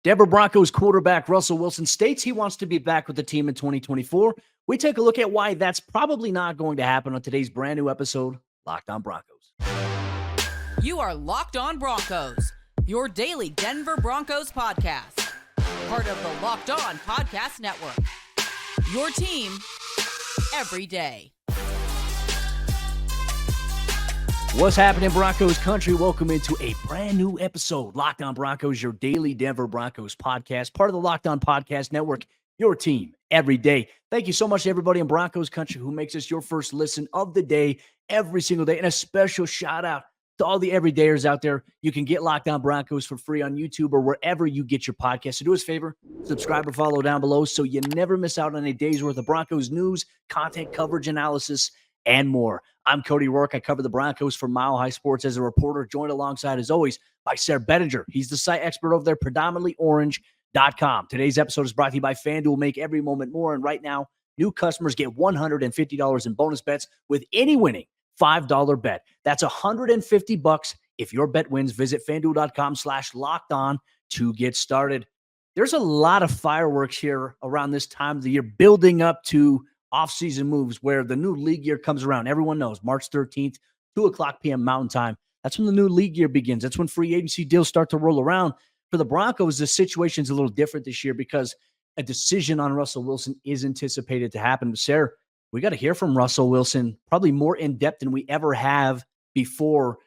Denver Broncos quarterback Russell Wilson states he wants to be back with the team in 2024. We take a look at why that's probably not going to happen on today's brand new episode, Locked On Broncos. You are Locked On Broncos, your daily Denver Broncos podcast. Part of the Locked On Podcast Network. Your team every day. What's happening, Broncos Country? Welcome into a brand new episode, Locked On Broncos, your daily Denver Broncos podcast, part of the Locked On Podcast Network, your team every day. Thank you so much to everybody in Broncos Country who makes us your first listen of the day every single day. And a special shout out to all the everydayers out there. You can get Locked On Broncos for free on YouTube or wherever you get your podcast. So do us a favor, subscribe or follow down below so you never miss out on a day's worth of Broncos news, content, coverage, analysis, and more. I'm Cody Roark. I cover the Broncos for Mile High Sports as a reporter, joined alongside, as always, by Sayre Bedinger. He's the site expert over there, predominantlyorange.com. Today's episode is brought to you by FanDuel. Make every moment more. And right now, new customers get $150 in bonus bets with any winning $5 bet. That's $150 if your bet wins. Visit FanDuel.com/lockedon to get started. There's a lot of fireworks here around this time of the year, building up to off-season moves where the new league year comes around. Everyone knows March 13th, 2 o'clock p.m. Mountain Time. That's when the new league year begins. That's when free agency deals start to roll around. For the Broncos, the situation's a little different this year because a decision on Russell Wilson is anticipated to happen. But Sayre, we got to hear from Russell Wilson probably more in depth than we ever have before.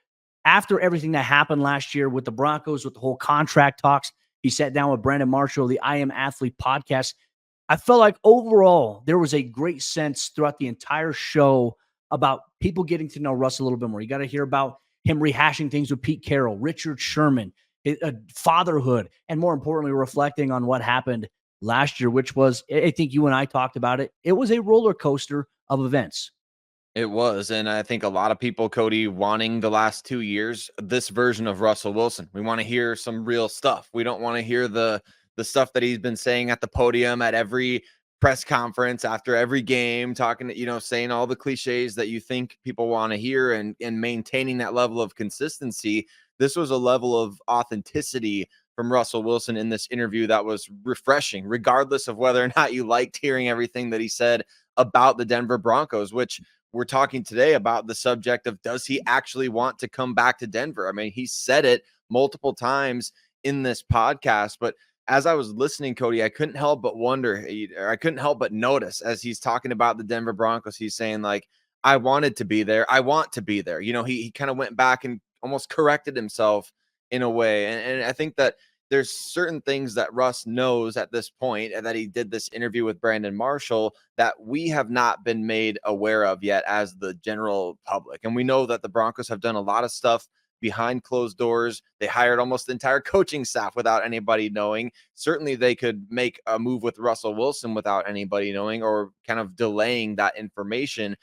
After everything that happened last year with the Broncos, with the whole contract talks, he sat down with Brandon Marshall, the I Am Athlete podcast. I felt like overall there was a great sense throughout the entire show about people getting to know Russ a little bit more. You got to hear about him rehashing things with Pete Carroll, Richard Sherman, fatherhood, and more importantly, reflecting on what happened last year, which was, I think you and I talked about it. It was a roller coaster of events. It was. And I think a lot of people, Cody, wanting the last 2 years, this version of Russell Wilson. We want to hear some real stuff. We don't want to hear the stuff that he's been saying at the podium at every press conference after every game, talking to, saying all the cliches that you think people want to hear and maintaining that level of consistency. This was a level of authenticity from Russell Wilson in this interview that was refreshing, regardless of whether or not you liked hearing everything that he said about the Denver Broncos, which we're talking today about the subject of, does he actually want to come back to Denver? I mean, he said it multiple times in this podcast, but as I was listening, Cody, I couldn't help but wonder, or I couldn't help but notice as he's talking about the Denver Broncos, he's saying like, I wanted to be there. I want to be there. He kind of went back and almost corrected himself in a way. And I think that there's certain things that Russ knows at this point, and that he did this interview with Brandon Marshall that we have not been made aware of yet as the general public. And we know that the Broncos have done a lot of stuff behind closed doors. They hired almost the entire coaching staff without anybody knowing. Certainly they could make a move with Russell Wilson without anybody knowing, or kind of delaying that information.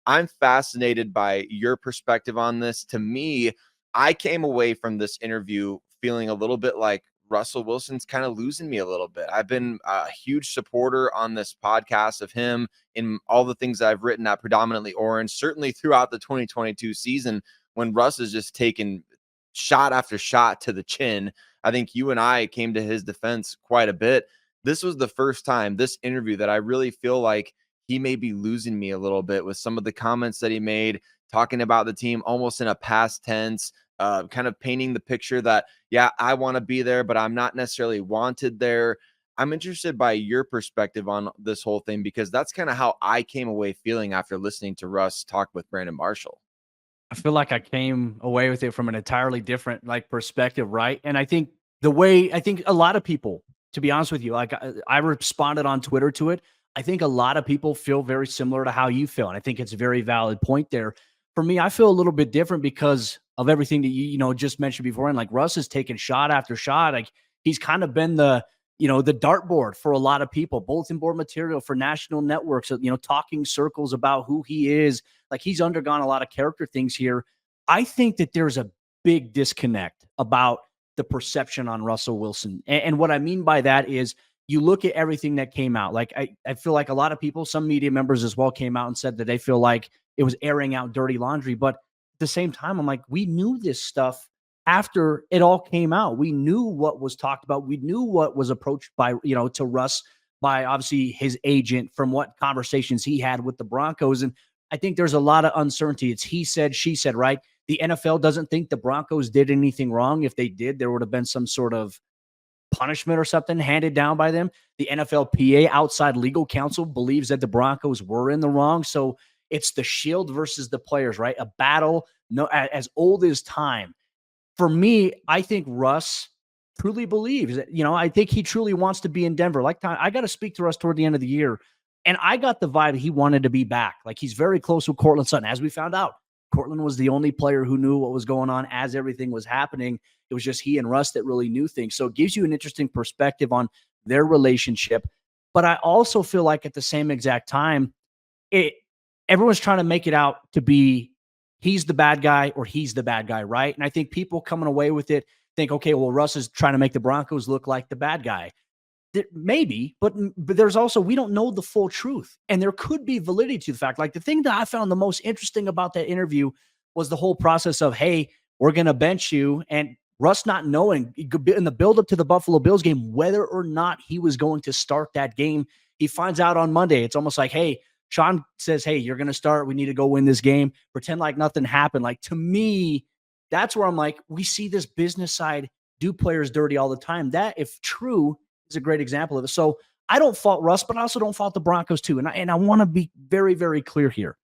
I'm fascinated by your perspective on this. To me, I came away from this interview feeling a little bit like Russell Wilson's kind of losing me a little bit. I've been a huge supporter on this podcast of him in all the things I've written at Predominantly Orange, certainly throughout the 2022 season, when Russ is just taking shot after shot to the chin. I think you and I came to his defense quite a bit. This was the first time, this interview, that I really feel like he may be losing me a little bit with some of the comments that he made, talking about the team almost in a past tense, kind of painting the picture that, yeah, I want to be there, but I'm not necessarily wanted there. I'm interested by your perspective on this whole thing, because that's kind of how I came away feeling after listening to Russ talk with Brandon Marshall. I feel like I came away with it from an entirely different perspective, right? And I think a lot of people, to be honest with you, like I responded on Twitter to it. I think a lot of people feel very similar to how you feel. And I think it's a very valid point there. For me, I feel a little bit different because of everything that you just mentioned before. And like Russ has taken shot after shot. Like he's kind of been the dartboard for a lot of people, bulletin board material for national networks, talking circles about who he is. Like he's undergone a lot of character things here. I think that there's a big disconnect about the perception on Russell Wilson. And what I mean by that is you look at everything that came out. Like I feel like a lot of people, some media members as well, came out and said that they feel like it was airing out dirty laundry. But at the same time, I'm like, we knew this stuff after it all came out. We knew what was talked about. We knew what was approached by, to Russ by obviously his agent from what conversations he had with the Broncos. And I think there's a lot of uncertainty. It's he said, she said, right? The NFL doesn't think the Broncos did anything wrong. If they did, there would have been some sort of punishment or something handed down by them. The NFLPA, outside legal counsel, believes that the Broncos were in the wrong. So it's the shield versus the players, right? A battle as old as time. For me, I think Russ truly believes that, I think he truly wants to be in Denver. Like, I got to speak to Russ toward the end of the year, and I got the vibe he wanted to be back. Like, he's very close with Courtland Sutton, as we found out. Courtland was the only player who knew what was going on as everything was happening. It was just he and Russ that really knew things. So it gives you an interesting perspective on their relationship. But I also feel like at the same exact time, everyone's trying to make it out to be he's the bad guy or he's the bad guy, right? And I think people coming away with it think, okay, well, Russ is trying to make the Broncos look like the bad guy. Maybe, but there's also, we don't know the full truth. And there could be validity to the fact. Like, the thing that I found the most interesting about that interview was the whole process of, hey, we're going to bench you. And Russ not knowing in the buildup to the Buffalo Bills game whether or not he was going to start that game. He finds out on Monday. It's almost like, hey, Sean says, hey, you're going to start. We need to go win this game. Pretend like nothing happened. Like, to me, that's where I'm like, we see this business side do players dirty all the time. That, if true, is a great example of it. So I don't fault Russ, but I also don't fault the Broncos too. And I want to be very, very clear here.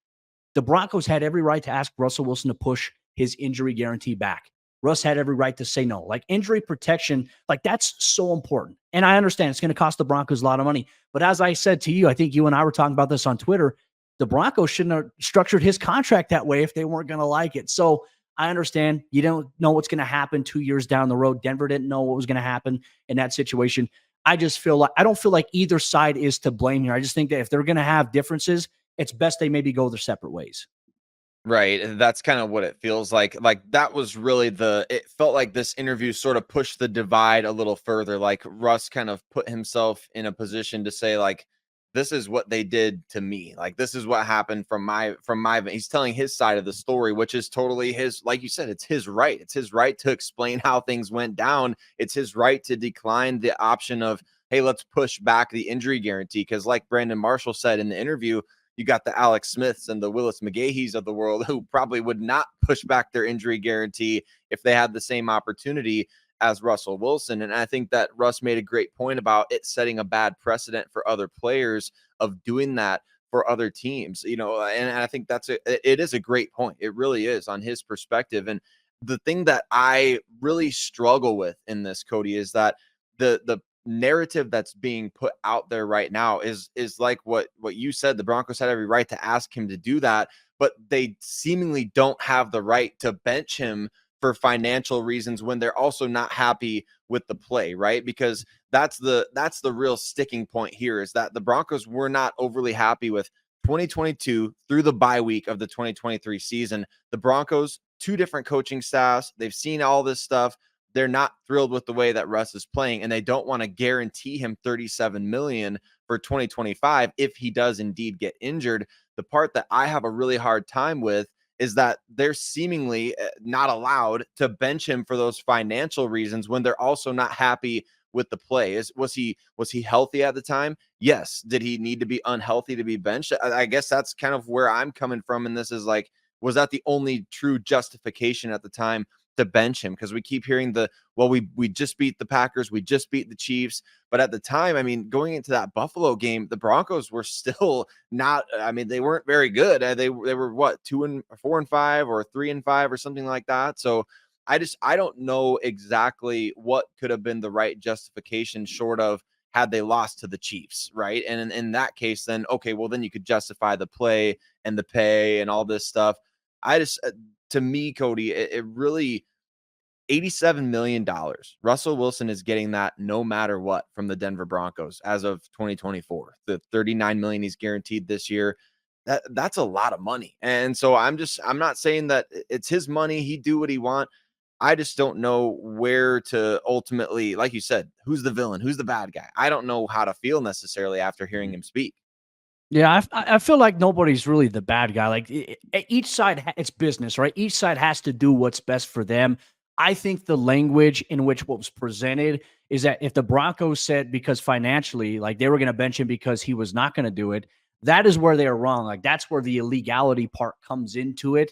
The Broncos had every right to ask Russell Wilson to push his injury guarantee back. Russ had every right to say no. Like, injury protection, like, that's so important. And I understand it's going to cost the Broncos a lot of money. But as I said to you, I think you and I were talking about this on Twitter, the Broncos shouldn't have structured his contract that way if they weren't going to like it. So I understand you don't know what's going to happen 2 years down the road. Denver didn't know what was going to happen in that situation. I just feel like I don't feel like either side is to blame here. I just think that if they're going to have differences, it's best they maybe go their separate ways. Right. And that's kind of what it feels like. Like, that was really it felt like this interview sort of pushed the divide a little further. Like, Russ kind of put himself in a position to say, like, this is what they did to me. Like, this is what happened from my, he's telling his side of the story, which is totally his, like you said, it's his right. It's his right to explain how things went down. It's his right to decline the option of, hey, let's push back the injury guarantee. Because like Brandon Marshall said in the interview, you got the Alex Smiths and the Willis McGahees of the world who probably would not push back their injury guarantee if they had the same opportunity as Russell Wilson. And I think that Russ made a great point about it setting a bad precedent for other players of doing that for other teams, and I think it is a great point. It really is, on his perspective. And the thing that I really struggle with in this, Cody, is that the narrative that's being put out there right now is like what you said. The Broncos had every right to ask him to do that, but they seemingly don't have the right to bench him for financial reasons when they're also not happy with the play, right? Because that's the real sticking point here, is that the Broncos were not overly happy with 2022 through the bye week of the 2023 season. The Broncos, two different coaching staffs, they've seen all this stuff. They're not thrilled with the way that Russ is playing, and they don't want to guarantee him $37 million for 2025 if he does indeed get injured. The part that I have a really hard time with is that they're seemingly not allowed to bench him for those financial reasons when they're also not happy with the play. Was he healthy at the time? Yes. Did he need to be unhealthy to be benched? I guess that's kind of where I'm coming from. And this is like, was that the only true justification at the time to bench him? Because we keep hearing we just beat the Packers, we just beat the Chiefs, but at the time, I mean, going into that Buffalo game, the Broncos were still not, I mean, they weren't very good. They were what, 4-5 or 3-5 or something like that. So I don't know exactly what could have been the right justification, short of had they lost to the Chiefs, right? And in that case, then okay, well, then you could justify the play and the pay and all this stuff. To me, Cody, it really, $87 million. Russell Wilson is getting that no matter what from the Denver Broncos as of 2024. The $39 million he's guaranteed this year. That's a lot of money. And so I'm not saying that it's his money. He do what he want. I just don't know where to ultimately, like you said, who's the villain? Who's the bad guy? I don't know how to feel necessarily after hearing him speak. Yeah, I feel like nobody's really the bad guy. Like, each side, it's business, right? Each side has to do what's best for them. I think the language in which what was presented is that if the Broncos said because financially, like they were going to bench him because he was not going to do it, that is where they are wrong. Like that's where the illegality part comes into it.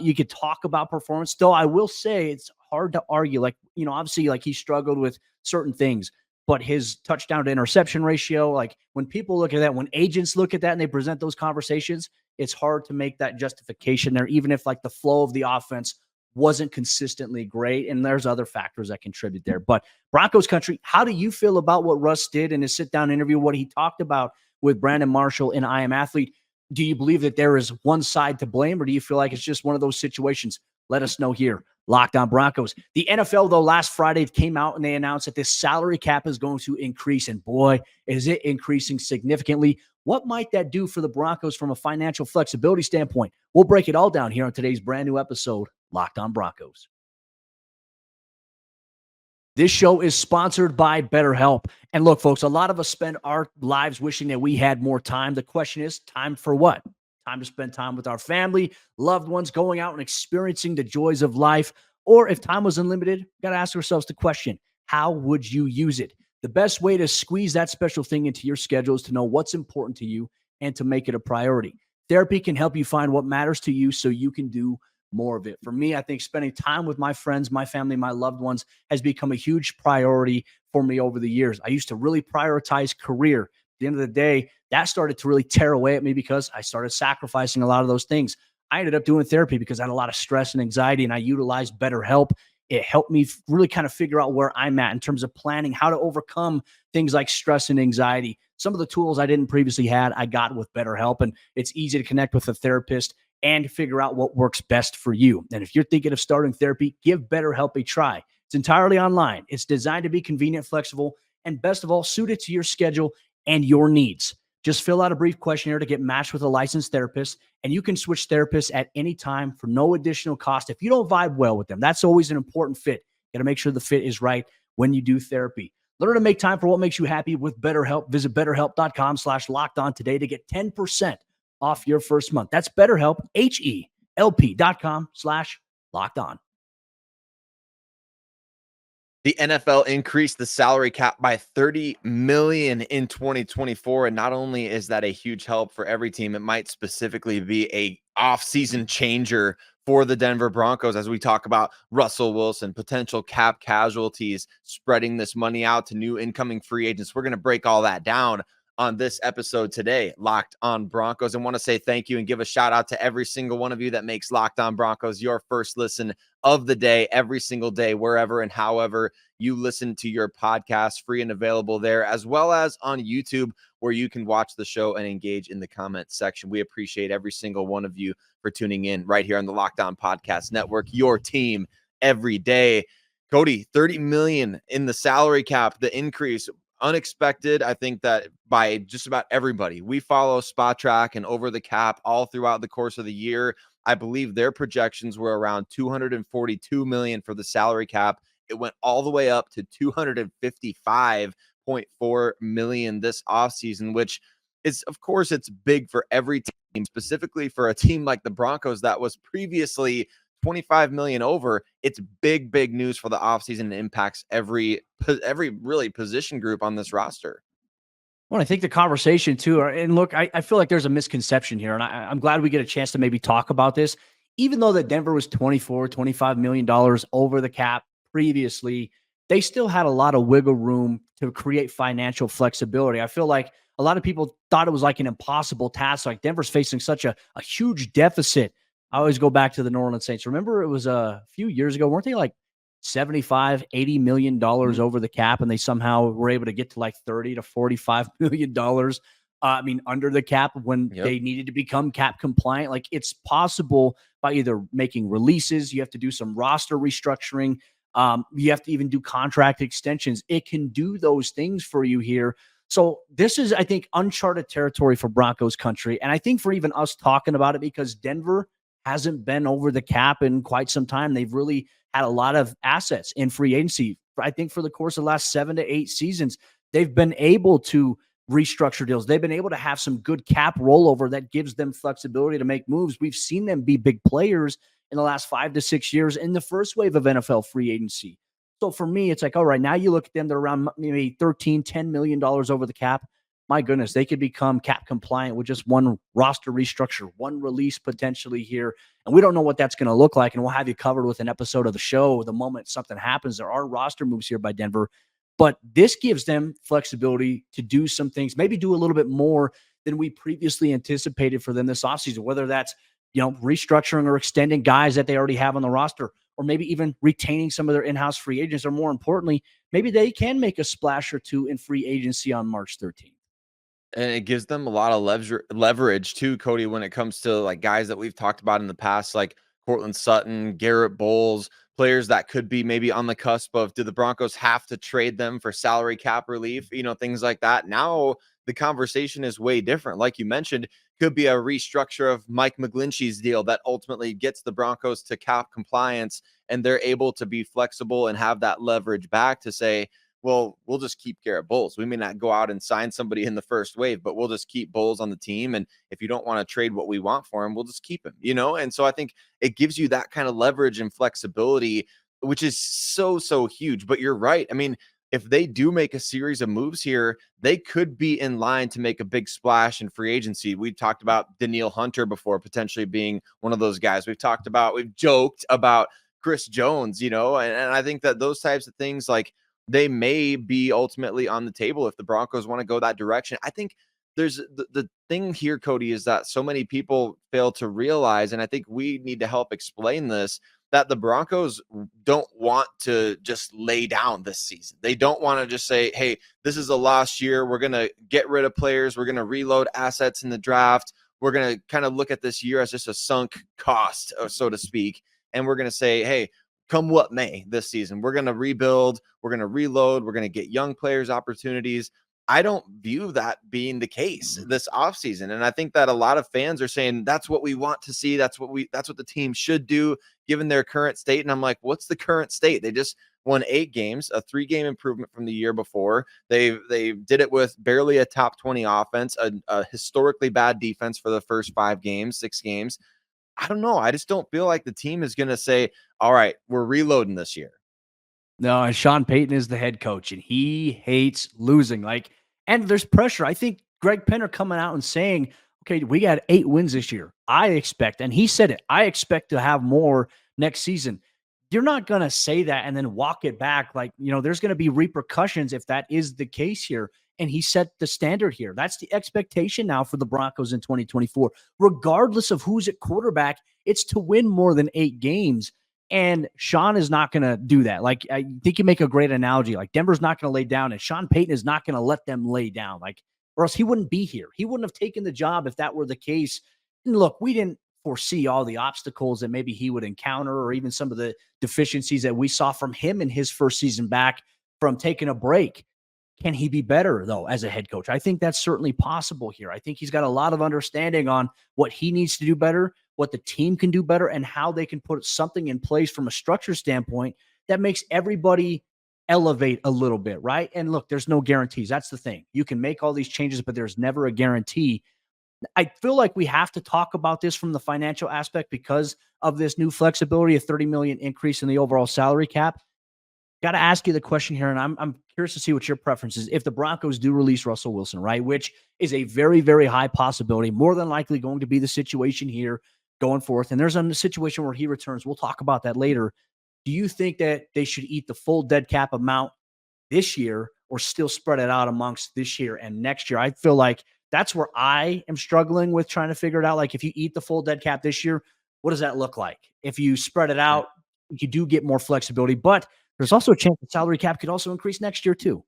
You could talk about performance, though. I will say it's hard to argue. Like, obviously, like he struggled with certain things, but his touchdown to interception ratio, like when people look at that, when agents look at that and they present those conversations, it's hard to make that justification there, even if like the flow of the offense wasn't consistently great. And there's other factors that contribute there. But Broncos country, how do you feel about what Russ did in his sit down interview, what he talked about with Brandon Marshall in I Am Athlete? Do you believe that there is one side to blame, or do you feel like it's just one of those situations? Let us know here. Locked On Broncos. The NFL, though, last Friday came out and they announced that this salary cap is going to increase. And boy, is it increasing significantly. What might that do for the Broncos from a financial flexibility standpoint? We'll break it all down here on today's brand new episode, Locked On Broncos. This show is sponsored by BetterHelp. And look, folks, a lot of us spend our lives wishing that we had more time. The question is, time for what? Time to spend time with our family, loved ones, going out and experiencing the joys of life. Or if time was unlimited, got to ask ourselves the question, how would you use it? The best way to squeeze that special thing into your schedule is to know what's important to you and to make it a priority. Therapy can help you find what matters to you so you can do more of it. For me, I think spending time with my friends, my family, my loved ones has become a huge priority for me over the years. I used to really prioritize career. At the end of the day, that started to really tear away at me because I started sacrificing a lot of those things. I ended up doing therapy because I had a lot of stress and anxiety, and I utilized BetterHelp. It helped me really kind of figure out where I'm at in terms of planning, how to overcome things like stress and anxiety. Some of the tools I didn't previously had, I got with BetterHelp, and it's easy to connect with a therapist and figure out what works best for you. And if you're thinking of starting therapy, give BetterHelp a try. It's entirely online. It's designed to be convenient, flexible, and best of all, suited to your schedule and your needs. Just fill out a brief questionnaire to get matched with a licensed therapist, and you can switch therapists at any time for no additional cost. If you don't vibe well with them, that's always an important fit. You got to make sure the fit is right when you do therapy. Learn to make time for what makes you happy with BetterHelp. Visit BetterHelp.com/lockedon today to get 10% off your first month. That's BetterHelp, HELP.com/lockedon. The NFL increased the salary cap by $30 million in 2024. And not only is that a huge help for every team, it might specifically be a off-season changer for the Denver Broncos as we talk about Russell Wilson, potential cap casualties, spreading this money out to new incoming free agents. We're going to break all that down on this episode today, Locked On Broncos, and want to say thank you and give a shout out to every single one of you that makes Locked On Broncos your first listen of the day, every single day, wherever and however you listen to your podcast, free and available there, as well as on YouTube, where you can watch the show and engage in the comment section. We appreciate every single one of you for tuning in right here on the Locked On Podcast Network, your team every day. Cody, $30 million in the salary cap, the increase, unexpected. I think that by just about everybody. We follow Spot Track and Over the Cap all throughout the course of the year. I believe their projections were around $242 million for the salary cap. It went all the way up to $255.4 million this offseason, which is, of course, it's big for every team, specifically for a team like the Broncos that was previously $25 million over. It's big news for the offseason and impacts every really position group on this roster. Well, I think the conversation too, and look, I feel like there's a misconception here, and I'm glad we get a chance to maybe talk about this. Even though that Denver was $25 million over the cap previously, they still had a lot of wiggle room to create financial flexibility. I feel like a lot of people thought it was like an impossible task. Like Denver's facing such a huge deficit. I always go back to the New Orleans Saints. Remember, it was a few years ago, weren't they like $75-80 million over the cap, and they somehow were able to get to like $30 to $45 million. Under the cap when they needed to become cap compliant. Like it's possible by either making releases, you have to do some roster restructuring, you have to even do contract extensions. It can do those things for you here. So this is, I think, uncharted territory for Broncos country, and I think for even us talking about it, because Denver hasn't been over the cap in quite some time. They've really had a lot of assets in free agency. I think for the course of the last 7 to 8 seasons, they've been able to restructure deals. They've been able to have some good cap rollover that gives them flexibility to make moves. We've seen them be big players in the last 5 to 6 years in the first wave of NFL free agency. So for me, it's like, all right, now you look at them, they're around maybe $10 million over the cap. My goodness, they could become cap compliant with just one roster restructure, one release potentially here. And we don't know what that's going to look like. And we'll have you covered with an episode of the show the moment something happens. There are roster moves here by Denver, but this gives them flexibility to do some things, maybe do a little bit more than we previously anticipated for them this offseason, whether that's, restructuring or extending guys that they already have on the roster, or maybe even retaining some of their in-house free agents, or more importantly, maybe they can make a splash or two in free agency on March 13th. And it gives them a lot of leverage too, Cody, when it comes to like guys that we've talked about in the past, like Cortland Sutton, Garrett Bowles, players that could be maybe on the cusp of, do the Broncos have to trade them for salary cap relief? Things like that. Now the conversation is way different. Like you mentioned, could be a restructure of Mike McGlinchey's deal that ultimately gets the Broncos to cap compliance, and they're able to be flexible and have that leverage back to say, well, we'll just keep Garrett Bowles. We may not go out and sign somebody in the first wave, but we'll just keep Bowles on the team. And if you don't want to trade what we want for him, we'll just keep him, And so I think it gives you that kind of leverage and flexibility, which is so, so huge. But you're right. I mean, if they do make a series of moves here, they could be in line to make a big splash in free agency. We talked about Danielle Hunter before potentially being one of those guys. We've joked about Chris Jones, and I think that those types of things, like, they may be ultimately on the table if the Broncos want to go that direction. I think there's the thing here, Cody, is that so many people fail to realize, and I think we need to help explain this, that the Broncos don't want to just lay down this season. They don't want to just say, hey, this is a lost year. We're going to get rid of players. We're going to reload assets in the draft. We're going to kind of look at this year as just a sunk cost, so to speak. And we're going to say, hey, come what may this season, we're going to rebuild, we're going to reload, we're going to get young players opportunities. I don't view that being the case this offseason. And I think that a lot of fans are saying that's what we want to see. That's what the team should do given their current state. And I'm like, what's the current state? They just won 8 games, a 3-game improvement from the year before. They did it with barely a top 20 offense, a historically bad defense for the first 6 games. I don't know. I just don't feel like the team is going to say, all right, we're reloading this year. No, and Sean Payton is the head coach, and he hates losing. And there's pressure. I think Greg Penner coming out and saying, okay, we got 8 wins this year. I expect, and he said it, I expect to have more next season. You're not going to say that and then walk it back. There's going to be repercussions if that is the case here. And he set the standard here. That's the expectation now for the Broncos in 2024. Regardless of who's at quarterback, it's to win more than 8 games. And Sean is not going to do that. I think you make a great analogy. Denver's not going to lay down, and Sean Payton is not going to let them lay down. Or else he wouldn't be here. He wouldn't have taken the job if that were the case. And look, we didn't foresee all the obstacles that maybe he would encounter, or even some of the deficiencies that we saw from him in his first season back from taking a break. Can he be better, though, as a head coach? I think that's certainly possible here. I think he's got a lot of understanding on what he needs to do better, what the team can do better, and how they can put something in place from a structure standpoint that makes everybody elevate a little bit, right? And look, there's no guarantees. That's the thing. You can make all these changes, but there's never a guarantee. I feel like we have to talk about this from the financial aspect because of this new flexibility, a $30 million increase in the overall salary cap. Got to ask you the question here, and I'm curious to see what your preference is. If the Broncos do release Russell Wilson, right, which is a very, very high possibility, more than likely going to be the situation here going forth, and there's a situation where he returns. We'll talk about that later. Do you think that they should eat the full dead cap amount this year or still spread it out amongst this year and next year? I feel like that's where I am struggling with trying to figure it out. If you eat the full dead cap this year, what does that look like? If you spread it out, you do get more flexibility, but there's also a chance the salary cap could also increase next year too.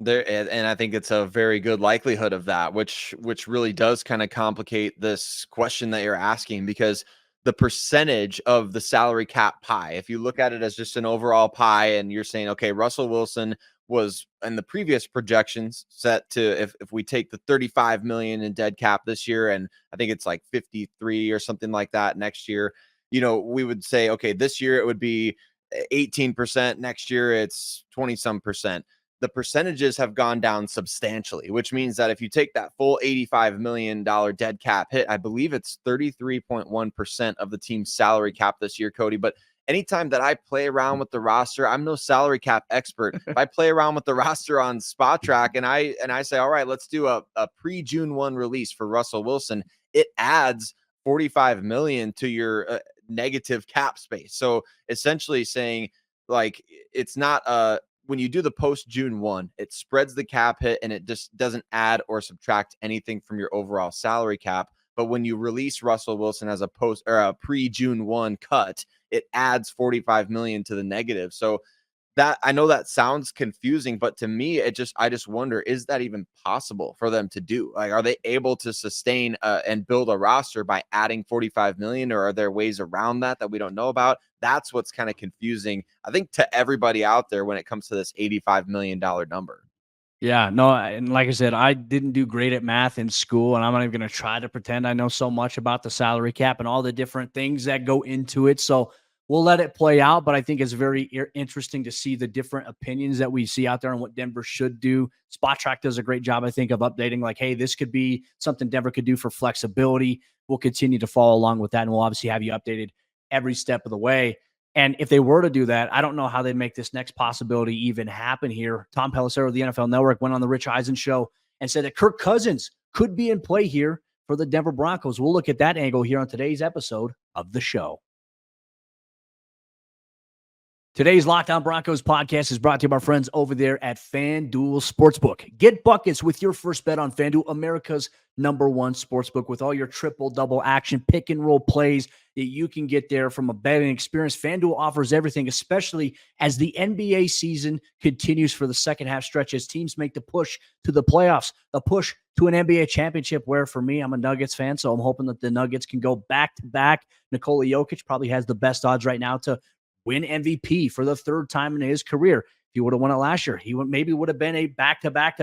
And I think it's a very good likelihood of that, which really does kind of complicate this question that you're asking, because the percentage of the salary cap pie, if you look at it as just an overall pie and you're saying, okay, Russell Wilson was in the previous projections set to, if we take the 35 million in dead cap this year, and I think it's like 53 or something like that next year, we would say, okay, this year it would be 18%, next year it's 20 some percent. the percentages have gone down substantially, which means that if you take that full $85 million dead cap hit, I believe it's 33.1% of the team's salary cap this year, Cody. But anytime that I play around with the roster, I'm no salary cap expert. If I play around with the roster on Spot Track and I say, all right, let's do a pre-June 1 release for Russell Wilson, it adds 45 million to your negative cap space. So essentially saying, like, it's not when you do the post June 1, it spreads the cap hit and it just doesn't add or subtract anything from your overall salary cap. But when you release Russell Wilson as a post or a pre June 1 cut, it adds 45 million to the negative. So that, I know that sounds confusing, but to me, I just wonder, is that even possible for them to do? Like, are they able to sustain and build a roster by adding 45 million, or are there ways around that we don't know about? That's what's kind of confusing, I think, to everybody out there when it comes to this $85 million number. Yeah, no, and like I said, I didn't do great at math in school, and I'm not even going to try to pretend I know so much about the salary cap and all the different things that go into it. So we'll let it play out, but I think it's very interesting to see the different opinions that we see out there on what Denver should do. Spot Track does a great job, I think, of updating, like, hey, this could be something Denver could do for flexibility. We'll continue to follow along with that, and we'll obviously have you updated every step of the way. And if they were to do that, I don't know how they'd make this next possibility even happen here. Tom Pelissero of the NFL Network went on the Rich Eisen show and said that Kirk Cousins could be in play here for the Denver Broncos. We'll look at that angle here on today's episode of the show. Today's Locked On Broncos podcast is brought to you by our friends over there at FanDuel Sportsbook. Get buckets with your first bet on FanDuel, America's #1 sportsbook, with all your triple-double action, pick-and-roll plays that you can get there from a betting experience. FanDuel offers everything, especially as the NBA season continues for the second half stretch as teams make the push to the playoffs, the push to an NBA championship, where for me, I'm a Nuggets fan, so I'm hoping that the Nuggets can go back-to-back. Nikola Jokic probably has the best odds right now to win MVP for the third time in his career. If he would have won it last year, he would have been a back-to-back,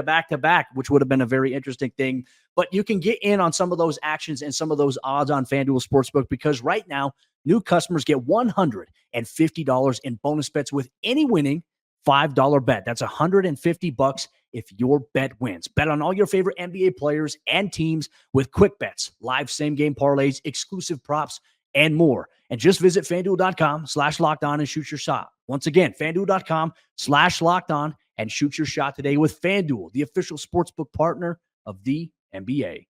which would have been a very interesting thing. But you can get in on some of those actions and some of those odds on FanDuel Sportsbook, because right now, new customers get $150 in bonus bets with any winning $5 bet. That's $150 if your bet wins. Bet on all your favorite NBA players and teams with quick bets, live same-game parlays, exclusive props, and more. And just visit FanDuel.com/lockedon and shoot your shot. Once again, FanDuel.com/lockedon and shoot your shot today with FanDuel, the official sportsbook partner of the NBA.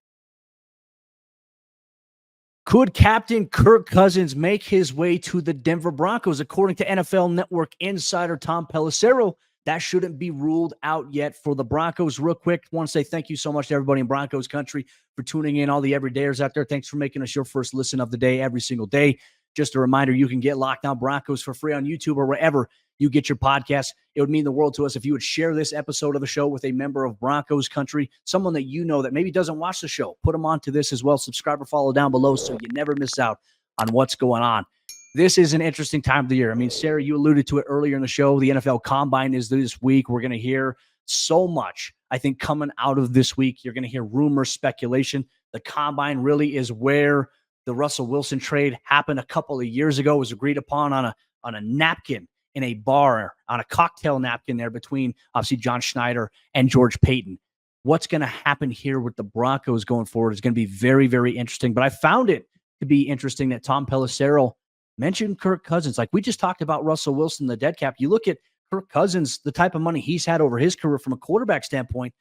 Could Captain Kirk Cousins make his way to the Denver Broncos? According to NFL Network insider Tom Pelissero, that shouldn't be ruled out yet for the Broncos. Real quick, I want to say thank you so much to everybody in Broncos Country for tuning in, all the everydayers out there. Thanks for making us your first listen of the day every single day. Just a reminder, you can get Locked On Broncos for free on YouTube or wherever you get your podcasts. It would mean the world to us if you would share this episode of the show with a member of Broncos Country, someone that you know that maybe doesn't watch the show. Put them on to this as well. Subscribe or follow down below so you never miss out on what's going on. This is an interesting time of the year. I mean, Sayre, you alluded to it earlier in the show. The NFL Combine is this week. We're going to hear so much, I think, coming out of this week. You're going to hear rumors, speculation. The Combine really is where the Russell Wilson trade happened a couple of years ago. It was agreed upon on a napkin in a bar, on a cocktail napkin there between, obviously, John Schneider and George Payton. What's going to happen here with the Broncos going forward is going to be very, very interesting. But I found it to be interesting that Tom Pelissero mentioned Kirk Cousins. Like we just talked about Russell Wilson, the dead cap. You look at Kirk Cousins, the type of money he's had over his career from a quarterback standpoint,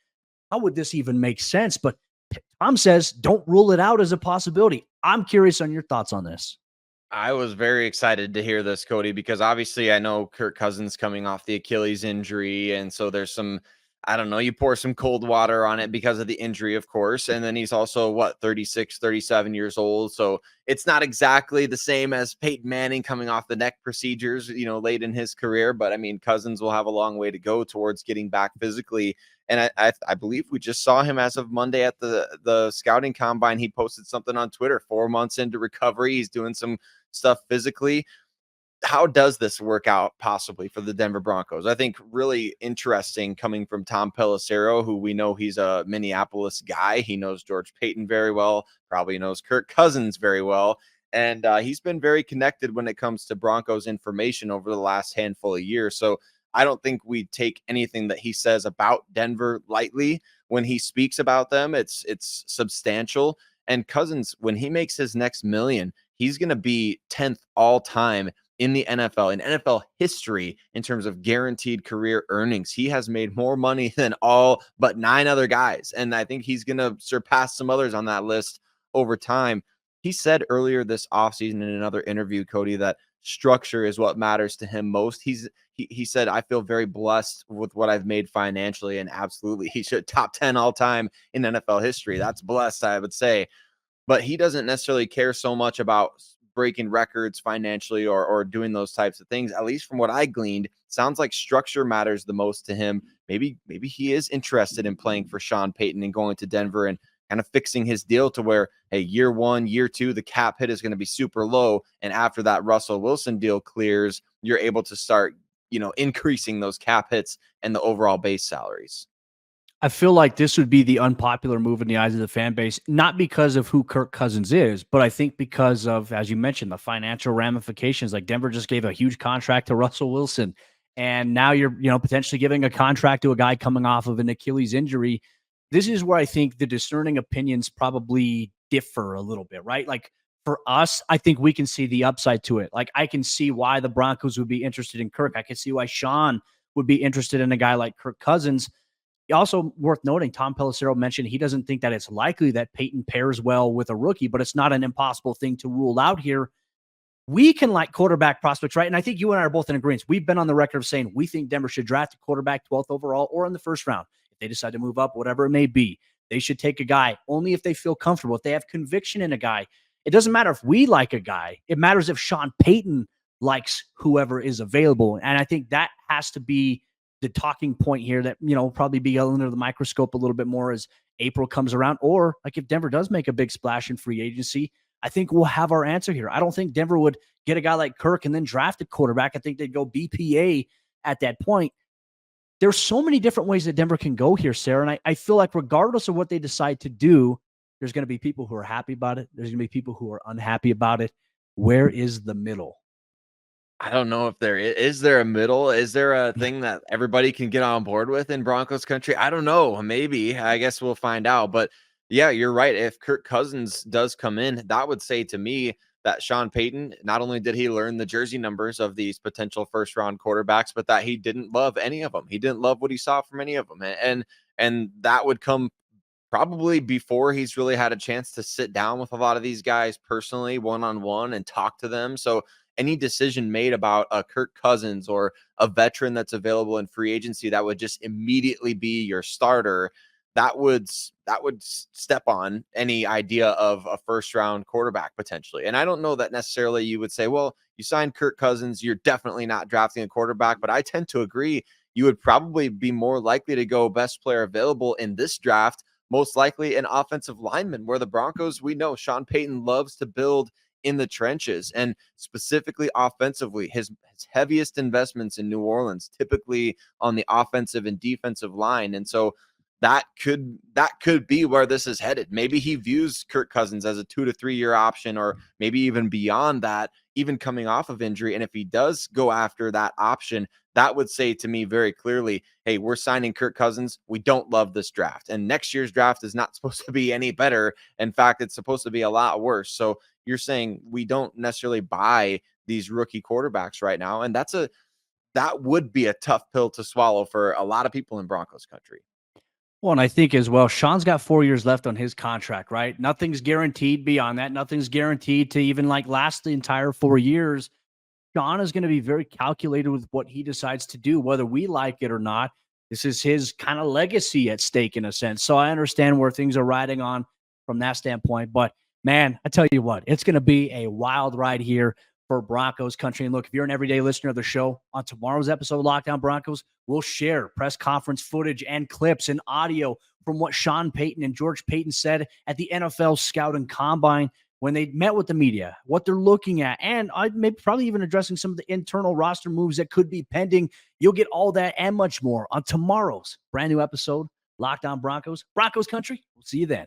how would this even make sense? But Tom says, don't rule it out as a possibility. I'm curious on your thoughts on this. I was very excited to hear this, Cody, because obviously I know Kirk Cousins coming off the Achilles injury. And so there's some, I don't know, you pour some cold water on it because of the injury, of course. And then he's also, 36, 37 years old. So it's not exactly the same as Peyton Manning coming off the neck procedures, late in his career. But I mean, Cousins will have a long way to go towards getting back physically. And I believe we just saw him as of Monday at the scouting combine. He posted something on Twitter, 4 months into recovery. He's doing some stuff physically. How does this work out possibly for the Denver Broncos? I think really interesting coming from Tom Pelissero, who we know he's a Minneapolis guy. He knows George Payton very well, probably knows Kirk Cousins very well. And he's been very connected when it comes to Broncos information over the last handful of years. So I don't think we take anything that he says about Denver lightly. When he speaks about them, it's substantial. And Cousins, when he makes his next million, he's going to be 10th all time in the NFL, in NFL history, in terms of guaranteed career earnings. He has made more money than all but 9 other guys. And I think he's going to surpass some others on that list over time. He said earlier this offseason in another interview, Cody, that structure is what matters to him most. He said, I feel very blessed with what I've made financially. And absolutely, he should top 10 all time in NFL history. That's blessed, I would say. But he doesn't necessarily care so much about breaking records financially or doing those types of things. At least from what I gleaned, sounds like structure matters the most to him. Maybe he is interested in playing for Sean Payton and going to Denver and kind of fixing his deal to where, hey, year 1, year 2, the cap hit is going to be super low. And after that Russell Wilson deal clears, you're able to start, increasing those cap hits and the overall base salaries. I feel like this would be the unpopular move in the eyes of the fan base, not because of who Kirk Cousins is, but I think because of, as you mentioned, the financial ramifications. Like Denver just gave a huge contract to Russell Wilson, and now you're, potentially giving a contract to a guy coming off of an Achilles injury. This is where I think the discerning opinions probably differ a little bit, right? Like for us, I think we can see the upside to it. Like I can see why the Broncos would be interested in Kirk. I can see why Sean would be interested in a guy like Kirk Cousins. Also worth noting, Tom Pelissero mentioned he doesn't think that it's likely that Peyton pairs well with a rookie, but it's not an impossible thing to rule out here. We can like quarterback prospects, right? And I think you and I are both in agreement. We've been on the record of saying we think Denver should draft a quarterback 12th overall or in the first round. If they decide to move up, whatever it may be, they should take a guy only if they feel comfortable, if they have conviction in a guy. It doesn't matter if we like a guy. It matters if Sean Payton likes whoever is available. And I think that has to be the talking point here that, will probably be under the microscope a little bit more as April comes around. Or like if Denver does make a big splash in free agency, I think we'll have our answer here. I don't think Denver would get a guy like Kirk and then draft a quarterback. I think they'd go BPA at that point. There's so many different ways that Denver can go here, Sayre. And I feel like regardless of what they decide to do, there's going to be people who are happy about it. There's going to be people who are unhappy about it. Where is the middle? I don't know if there is there a middle. Is there a thing that everybody can get on board with in Broncos country? I don't know. Maybe. I guess we'll find out. But yeah, you're right. If Kirk Cousins does come in, that would say to me that Sean Payton, not only did he learn the jersey numbers of these potential first round quarterbacks, but that he didn't love any of them. He didn't love what he saw from any of them. And that would come probably before he's really had a chance to sit down with a lot of these guys personally, one-on-one, and talk to them. So any decision made about a Kirk Cousins or a veteran that's available in free agency that would just immediately be your starter, that would step on any idea of a first round quarterback potentially. And I don't know that necessarily you would say, well, you signed Kirk Cousins, you're definitely not drafting a quarterback, but I tend to agree you would probably be more likely to go best player available in this draft, most likely an offensive lineman, where the Broncos, we know Sean Payton loves to build in the trenches, and specifically offensively, his heaviest investments in New Orleans, typically on the offensive and defensive line. And so that could be where this is headed. Maybe he views Kirk Cousins as a 2 to 3 year option, or maybe even beyond that, even coming off of injury. And if he does go after that option, that would say to me very clearly, hey, we're signing Kirk Cousins. We don't love this draft. And next year's draft is not supposed to be any better. In fact, it's supposed to be a lot worse. So you're saying we don't necessarily buy these rookie quarterbacks right now. And that would be a tough pill to swallow for a lot of people in Broncos country. Well, and I think as well, Sean's got 4 years left on his contract, right? Nothing's guaranteed beyond that. Nothing's guaranteed to even like last the entire 4 years. Sean is going to be very calculated with what he decides to do, whether we like it or not. This is his kind of legacy at stake in a sense. So I understand where things are riding on from that standpoint. But man, I tell you what, it's going to be a wild ride here for Broncos country. And look, if you're an everyday listener of the show, on tomorrow's episode of Lockdown Broncos, we'll share press conference footage and clips and audio from what Sean Payton and George Paton said at the NFL Scouting Combine when they met with the media, what they're looking at, and maybe probably even addressing some of the internal roster moves that could be pending. You'll get all that and much more on tomorrow's brand new episode, Lockdown Broncos. Broncos country, we'll see you then.